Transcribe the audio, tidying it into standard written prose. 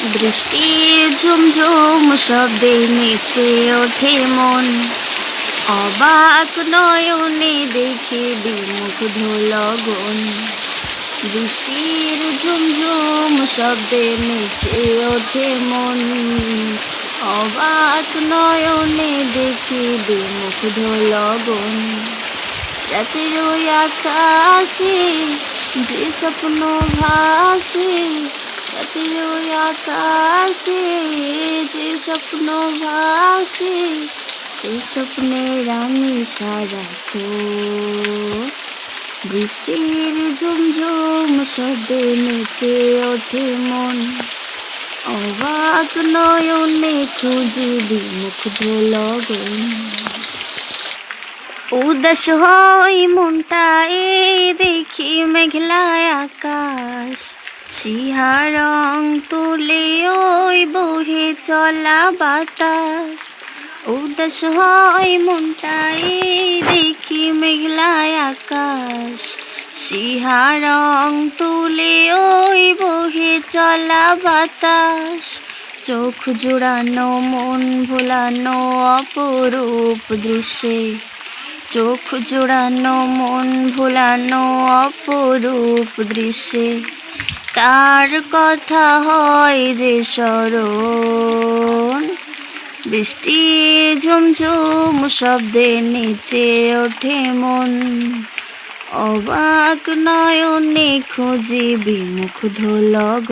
বৃষ্টির ঝুমঝুম শব্দে নেচে ওঠে মন, অবাক নয়নে দেখে বিমুগ্ধ লগন। বৃষ্টির ঝুমঝুম শব্দে নেচে ওঠে মন, অবাক নয়নে দেখে বিমুগ্ধ লগন। রাতের ওই আকাশে যে স্বপ্ন ভাসে, রাতের ওই আকাশে যে স্বপ্ন ভাসে, সে স্বপ্নের আমি সারাক্ষণ। বৃষ্টির ঝুমঝুম শব্দে নেচে ওঠে মন, অবাক নয়নে খুঁজে বিমুগ্ধ লগন। উদাস হয় মনটা দেখি মেঘলা আকাশ, শিহারং তুলে ওই বহে চলা বাতাস। উদাস হয় মনটা দেখি মেঘলা আকাশ, শিহারং তুলে ওই বহে চলা বাতাস। চোখ জোড়ানো মন ভোলানো অপরূপ দৃশ্যে, চোখ জোড়ানো মন ভোলানো অপরূপ দৃশ্যে, কার কথা হয় যে স্মরণ। বৃষ্টি ঝুমঝুম শব্দে নেচে ওঠে মন, অবাক নয়নে খুঁজি বিমুগ্ধ লগন।